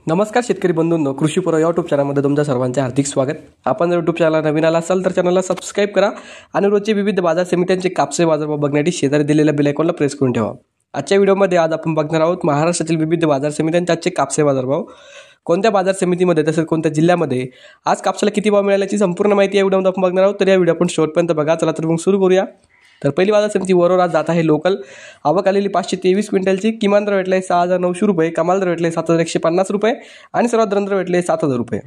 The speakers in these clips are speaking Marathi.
नमस्कार शेतकरी बंधूंनो, कृषीपूर्व यूट्यूब चॅनलमध्ये तुमच्या सर्वांचे हार्दिक स्वागत। आपण जर यूट्यूब चॅनलला नवीन आला असाल तर चॅनलला सबस्क्राइब करा आणि रोजचे विविध बाजार समित्यांचे कापसे बाजारभाव बघण्यासाठी शेजारी दिलेल्या बेल आयकॉनला प्रेस करून ठेवा। आजच्या व्हिडिओमध्ये आज आपण बघणार आहोत महाराष्ट्रातील विविध बाजार समित्यांचे आजचे कापसे बाजारभाव, कोणत्या बाजार समितीमध्ये तसेच कोणत्या जिल्ह्यामध्ये आज कापसाला किती भाव मिळाल्याची संपूर्ण माहिती या व्हिडिओमध्ये आपण बघणार आहोत। तर या व्हिडिओ आपण शेवटपर्यंत बघा। चला तर मग सुरू करूया। तर पहिली बाजार समिती वरोरा जात आहे लोकल, आवक आलेली 523 क्विंटलची, किमान दर भेटले 6900 रुपये, कमाल दर भेटले 7150 रुपये आणि सर्वात दर भेटले 7000 रुपये।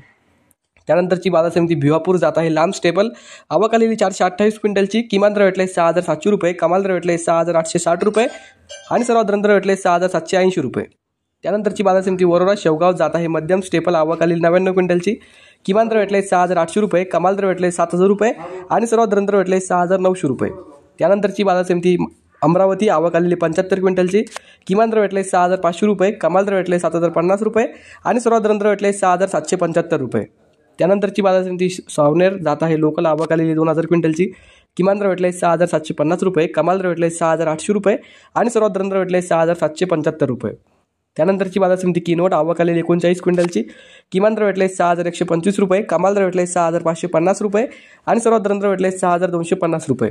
त्यानंतरची बाजार समिती भिवापूर जात आहे लांब स्टेबल, आवक आलेली 428 क्विंटलची, किमान दर भेटले 6700 रुपये, कमाल दर भेटले 6860 रुपये आणि सर्वात दर भेटले 6780 रुपये। त्यानंतरची बाजार समिती वरोरा शेवगाव जात आहे मध्यम स्टेपल, आवक आलेली 99 क्विंटलची, किमान दर भेटले 6800 रुपये, कमाल दर भेटले 7000 रुपये आणि सर्वात दर भेटले 6900 रुपये। त्यानंतरची बाजार समिती अमरावती, आवक आलेली 75 क्विंटलची, किमान दर भेटले 6500 रुपये, कमाल दर भेटले 7050 रुपये आणि सर्वात दर भेटले 6775 रुपये। त्यानंतरची बाजार समिती सावनेर जात आहे लोकल, आवक आलेली 2000 क्विंटलची, किमान दर भेटले 6750 रुपये, कमाल दर भेटले 6800 रुपये आणि सर्वात दर भेटले 6775 रुपये। त्यानंतरची बाजार समिती किनवट, आवक आलेली 39 क्विंटलची, किमान दर भेटले 6125 रुपये, कमाल दर भेटले 6550 रुपये आणि सर्वात दर भेटले 6250 रुपये।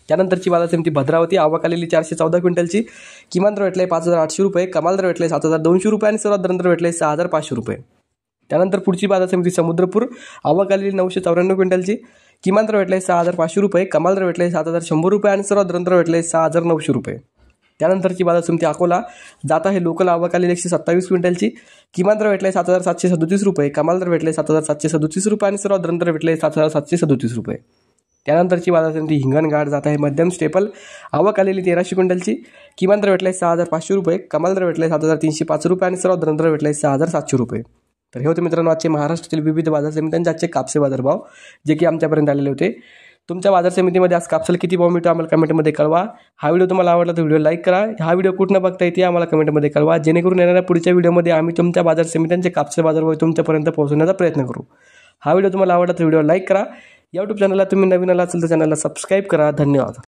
त्यानंतरची बाजार समिती भद्रावती, आवक आलेली 414 क्विंटलची, किमान दर भेटले 5800 रुपये, कमाल दर भेटले 7200 रुपये आणि सर्वात दर भेटले 6500 रुपये। त्यानंतर पुढची बाजार समिती समुद्रपूर, आवक आलेली 994 क्विंटलची, किमान दर भेटले 6500 रुपये, कमाल दर भेटले 7100 रुपये आणि सर्वात दर भेटले 6900 रुपये। त्यानंतरची बाजार समिती अकोला जात आहे लोकल, आवक आलेली 127 क्विंटलची, किमान दर भेटले 7737 रुपये, कमाल दर भेटले 7737 रुपये आणि सर्वात दर भेटले 7737 रुपये। त्यानंतरची बाजार समिती हिंगणघाट जात आहे मध्यम स्टेपल, आवक आलेली 1300 क्विंटलची, किमान दर भेटले 6500 रुपये, कमाल दर भेटले 7305 रुपये आणि सर्वात दर भेटले 6700 रुपये। तर हे होते मित्रांनो आजचे महाराष्ट्रातील विविध बाजार समित्यांचे आजचे कापसे बाजारभाव, जे की आमच्यापर्यंत आलेले होते। तुमच्या बाजार समितीमध्ये आज कापसाला किती भाव मिळतो आम्हाला कमेंटमध्ये कळवा। हा व्हिडिओ तुम्हाला आवडला तर व्हिडिओ लाईक करा। हा व्हिडिओ कुठनं बघता येते आम्हाला कमेंटमध्ये कळवा, जेणेकरून येणाऱ्या पुढच्या व्हिडिओमध्ये आम्ही तुमच्या बाजार समित्यांचे कापसे बाजारभाव तुमच्यापर्यंत पोहोचवण्याचा प्रयत्न करू। हा व्हिडिओ तुम्हाला आवडला तर व्हिडिओ लाईक करा। यूट्यूब चॅनलला तुम्ही नवीन आला असेल तर चॅनलला सबस्क्राइब करा। धन्यवाद।